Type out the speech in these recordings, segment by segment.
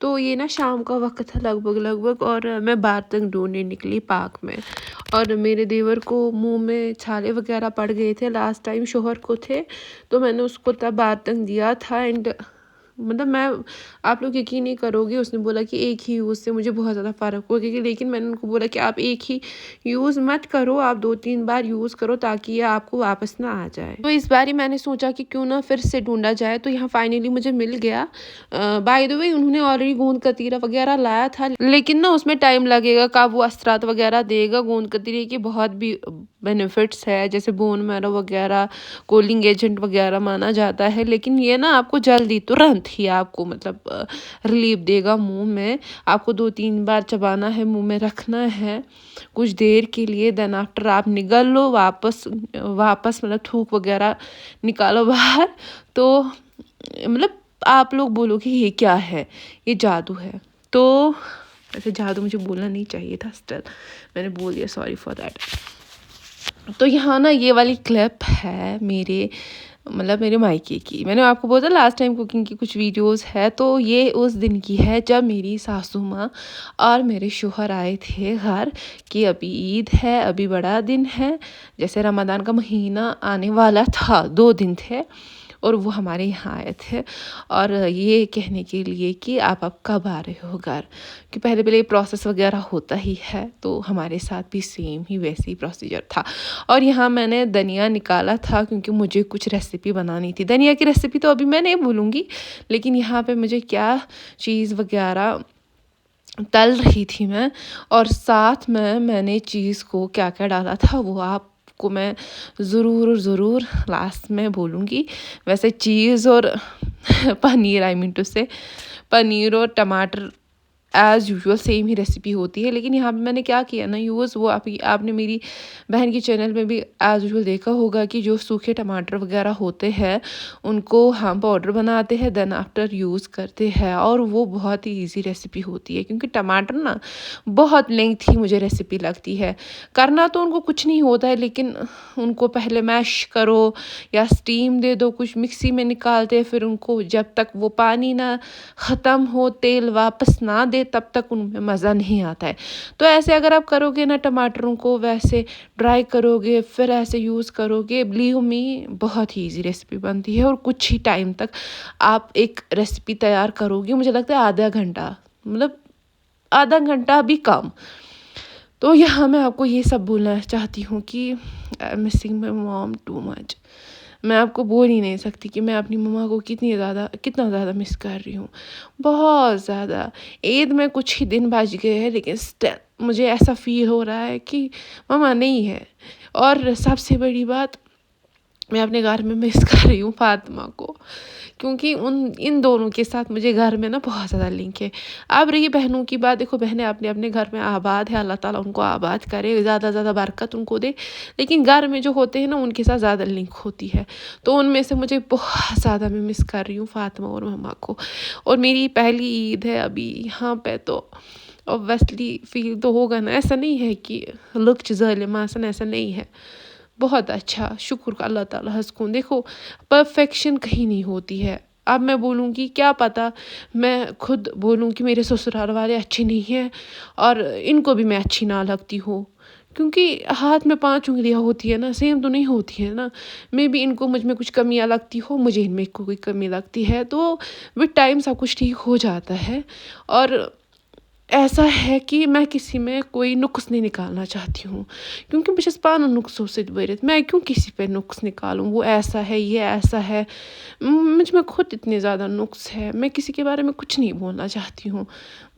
تو یہ نا شام کا وقت تھا لگ بھگ اور میں برتن ڈھونڈنے نکلی پارک میں، اور میرے دیور کو منہ میں چھالے وغیرہ پڑ گئے تھے، لاسٹ ٹائم شوہر کو تھے، تو میں نے اس کو تب برتن دیا تھا. اینڈ مطلب میں، آپ لوگ یقین نہیں کرو گے، اس نے بولا کہ ایک ہی یوز سے مجھے بہت زیادہ فرق ہو گیا، لیکن میں نے ان کو بولا کہ آپ ایک ہی یوز مت کرو، آپ 2-3 بار یوز کرو تاکہ یہ آپ کو واپس نہ آ جائے. تو اس بار ہی میں نے سوچا کہ کیوں نہ پھر سے ڈھونڈا جائے، تو یہاں فائنلی مجھے مل گیا. بائی دا وے انہوں نے آلریڈی گوند کتیرا وغیرہ لایا تھا، لیکن نا اس میں ٹائم لگے گا، کب وہ اثرات وغیرہ دے گا. گوند کتیرے کے بہت بھی بینیفٹس ہے، جیسے بون میرو وغیرہ، کولنگ ایجنٹ وغیرہ مانا جاتا ہے، لیکن یہ نا آپ کو جلدی ترنت ہی آپ کو مطلب ریلیف دے گا منہ میں. آپ کو 2-3 بار چبانا ہے، منہ میں رکھنا ہے کچھ دیر کے لیے، دین آفٹر آپ نگل لو واپس مطلب تھوک وغیرہ نکالو باہر. تو مطلب آپ لوگ بولو کہ یہ کیا ہے، یہ جادو ہے. تو ایسے جادو مجھے بولنا نہیں چاہیے تھا، اسٹل میں نے بول دیا، سوری فار دیٹ. تو یہاں نا یہ والی کلپ ہے میرے مائکے کی. میں نے آپ کو بولا لاسٹ ٹائم کوکنگ کی کچھ ویڈیوز ہے، تو یہ اس دن کی ہے جب میری ساسو ماں اور میرے شوہر آئے تھے گھر کہ ابھی عید ہے، ابھی بڑا دن ہے، جیسے رمضان کا مہینہ آنے والا تھا، 2 دن تھے، اور وہ ہمارے یہاں آئے تھے، اور یہ کہنے کے لیے کہ آپ اب کب آ رہے ہو گھر، کہ پہلے یہ پروسیس وغیرہ ہوتا ہی ہے. تو ہمارے ساتھ بھی سیم ہی ویسے ہی پروسیجر تھا. اور یہاں میں نے دھنیا نکالا تھا کیونکہ مجھے کچھ ریسیپی بنانی تھی. دھنیا کی ریسیپی تو ابھی میں نہیں بولوں گی، لیکن یہاں پہ مجھے کیا چیز وغیرہ تل رہی تھی میں، اور ساتھ میں نے چیز کو کیا کیا ڈالا تھا وہ آپ کو میں ضرور لاسٹ میں بولوں گی. ویسے چیز اور پنیر اور ٹماٹر ایز یوزول سیم ہی ریسیپی ہوتی ہے، لیکن یہاں پہ میں نے کیا کیا نا یوز، وہ آپ نے میری بہن کی چینل میں بھی ایز یوزول دیکھا ہوگا کہ جو سوکھے ٹماٹر وغیرہ ہوتے ہیں ان کو ہم پاؤڈر بناتے ہیں، دین آفٹر یوز کرتے ہیں، اور وہ بہت ہی ایزی ریسیپی ہوتی ہے. کیونکہ ٹماٹر نا بہت لینتھی مجھے ریسیپی لگتی ہے. کرنا تو ان کو کچھ نہیں ہوتا ہے، لیکن ان کو پہلے میش کرو یا اسٹیم دے دو، کچھ مکسی میں نکالتے، پھر ان کو جب تک وہ پانی نہ ختم ہو، تیل واپس نہ دے، تب تک ان میں مزہ نہیں آتا ہے. تو ایسے اگر آپ کرو گے نا ٹماٹروں کو ویسے ڈرائی کرو گے، پھر ایسے یوز کرو گے، بلیو می بہت ہی ایزی ریسیپی بنتی ہے، اور کچھ ہی ٹائم تک آپ ایک ریسیپی تیار کرو گے. مجھے لگتا ہے آدھا گھنٹہ بھی کم. تو یہاں میں آپ کو یہ سب بولنا چاہتی ہوں کہ مسنگ مائی مام ٹو مچ. میں آپ کو بول ہی نہیں سکتی کہ میں اپنی مما کو کتنا زیادہ مس کر رہی ہوں، بہت زیادہ. عید میں کچھ ہی دن بچ گئے ہیں، لیکن اسٹل مجھے ایسا فیل ہو رہا ہے کہ مما نہیں ہے. اور سب سے بڑی بات، میں اپنے گھر میں مس کر رہی ہوں فاطمہ کو، کیونکہ ان دونوں کے ساتھ مجھے گھر میں نا بہت زیادہ لنک ہے. اب رہی بہنوں کی بات، دیکھو بہنیں اپنے گھر میں آباد ہے، اللہ تعالیٰ ان کو آباد کرے، زیادہ برکت ان کو دے، لیکن گھر میں جو ہوتے ہیں نا ان کے ساتھ زیادہ لنک ہوتی ہے. تو ان میں سے مجھے بہت زیادہ میں مس کر رہی ہوں فاطمہ اور مما کو. اور میری پہلی عید ہے ابھی یہاں پہ، تو اوبویسلی فیل تو ہوگا نا. ایسا نہیں ہے کہ لُکھ ظالم آسن، ایسا نہیں ہے. بہت اچھا، شکر اللہ تعالیٰ ہسکون. دیکھو پرفیکشن کہیں نہیں ہوتی ہے. اب میں بولوں گی، کیا پتہ میں خود بولوں کہ میرے سسرال والے اچھے نہیں ہیں اور ان کو بھی میں اچھی نہ لگتی ہوں، کیونکہ ہاتھ میں 5 انگلیاں ہوتی ہیں نا، سیم تو نہیں ہوتی ہے نا. میں بھی ان کو مجھ میں کچھ کمیاں لگتی ہو، مجھے ان میں کوئی کمی لگتی ہے، تو وتھ ٹائم سب کچھ ٹھیک ہو جاتا ہے. اور ایسا ہے کہ میں کسی میں کوئی نقص نہیں نکالنا چاہتی ہوں، کیونکہ بہٕ چھَس پانہٕ نقصو سۭتۍ بھرِتھ. میں کیوں کسی پہ نقص نکالوں، وہ ایسا ہے، یہ ایسا ہے. مجھ میں خود اتنے زیادہ نقص ہے، میں کسی کے بارے میں کچھ نہیں بولنا چاہتی ہوں.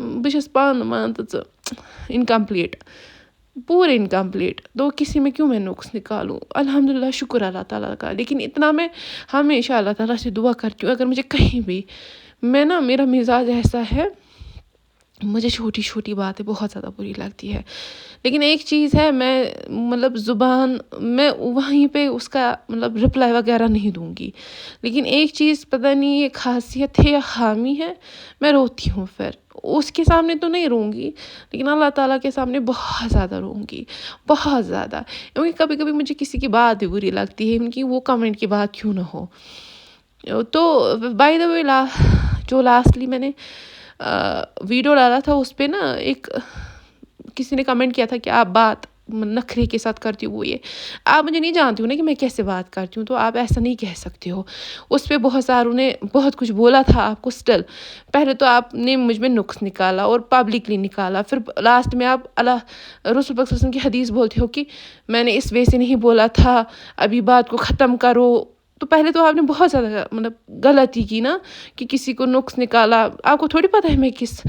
بہٕ چھَس پانہٕ مان تہٕ ژٕ انکمپلیٹ، پورے انکمپلیٹ. تو کسی میں کیوں میں نقص نکالوں. الحمدللہ، شکر اللہ تعالیٰ کا. لیکن اتنا میں ہمیشہ اللہ تعالیٰ سے دعا کرتی ہوں، اگر مجھے کہیں بھی میرا مزاج ایسا ہے، مجھے چھوٹی باتیں بہت زیادہ بری لگتی ہے. لیکن ایک چیز ہے، میں مطلب زبان میں وہیں پہ اس کا مطلب رپلائی وغیرہ نہیں دوں گی. لیکن ایک چیز پتہ نہیں یہ خاصیت ہے یا خامی ہے، میں روتی ہوں. پھر اس کے سامنے تو نہیں روں گی، لیکن اللہ تعالیٰ کے سامنے بہت زیادہ روں گی، بہت زیادہ. کیونکہ کبھی کبھی مجھے کسی کی بات بھی بری لگتی ہے، ان کی وہ کمنٹ کی بات کیوں نہ ہو. تو بائی دا وے جو لاسٹلی میں نے ویڈیو ڈالا تھا, اس پہ نا ایک کسی نے کمنٹ کیا تھا کہ آپ بات نخرے کے ساتھ کرتی ہوں, وہ یہ آپ مجھے نہیں جانتی ہوں نا کہ میں کیسے بات کرتی ہوں, تو آپ ایسا نہیں کہہ سکتے ہو. اس پہ بہت ساروں نے بہت کچھ بولا تھا آپ کو. اسٹل پہلے تو آپ نے مجھ میں نقص نکالا اور پبلکلی نکالا, پھر لاسٹ میں آپ اللہ رسول پاک صلی اللہ علیہ وسلم کی حدیث بولتے ہو کہ میں نے اس وے سے نہیں بولا تھا, ابھی بات کو ختم کرو. تو پہلے تو آپ نے بہت زیادہ مطلب غلطی کی نا, کہ کسی کو نقص نکالا. آپ کو تھوڑی پتہ ہے میں کس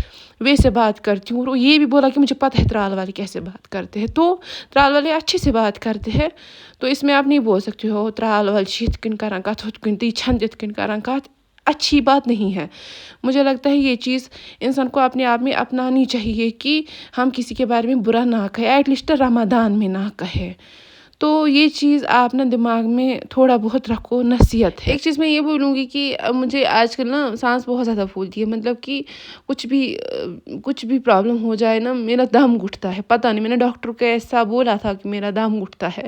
وے سے بات کرتی ہوں, اور یہ بھی بولا کہ مجھے پتہ ہے ترال والے کیسے بات کرتے ہیں. تو ترال والے اچھے سے بات کرتے ہیں, تو اس میں آپ نہیں بول سکتے ہو ترال والے یِتھ کٔنۍ کران کتھ ہُتھ کٔنۍ تی چھَنہٕ تِتھ کٔنۍ کران کتھ. اچھی بات نہیں ہے. مجھے لگتا ہے یہ چیز انسان کو اپنے آپ میں اپنانی چاہیے کہ ہم کسی کے بارے میں برا نہ کہیں, ایٹ لیسٹ رمضان میں نہ کہے. تو یہ چیز آپ نا دماغ میں تھوڑا بہت رکھو, نصیحت ہے. ایک چیز میں یہ بولوں گی کہ مجھے آج کل نا سانس بہت زیادہ پھولتی ہے, مطلب کہ کچھ بھی پرابلم ہو جائے نا میرا دم گھٹتا ہے. پتہ نہیں, میں نے ڈاکٹر کو ایسا بولا تھا کہ میرا دم گھٹتا ہے,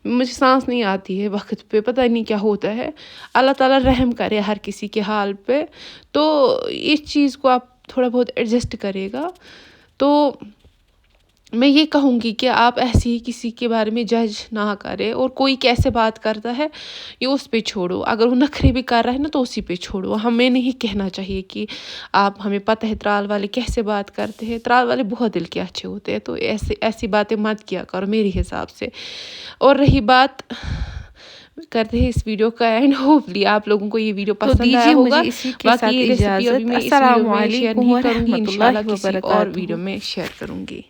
مجھے سانس نہیں آتی ہے وقت پہ, پتہ نہیں کیا ہوتا ہے. اللہ تعالیٰ رحم کرے ہر کسی کے حال پہ. تو اس چیز کو آپ تھوڑا بہت ایڈجسٹ کرے گا. تو میں یہ کہوں گی کہ آپ ایسے ہی کسی کے بارے میں جج نہ کرے, اور کوئی کیسے بات کرتا ہے یہ اس پہ چھوڑو. اگر وہ نخرے بھی کر رہا ہے نا تو اسی پہ چھوڑو. ہمیں نہیں کہنا چاہیے کہ آپ ہمیں پتہ ہے ترال والے کیسے بات کرتے ہیں. ترال والے بہت دل کے اچھے ہوتے ہیں, تو ایسی باتیں مت کیا کرو میرے حساب سے. اور رہی بات, کرتے ہیں اس ویڈیو کا اینڈ, ہوپلی آپ لوگوں کو یہ ویڈیو پسند آیا ہوگا. باقی یہ ریسیپی ابھی میں اس ویڈیو میں شیئر نہیں کروں گی, انشاءاللہ کسی اور ویڈیو میں شیئر کروں گی.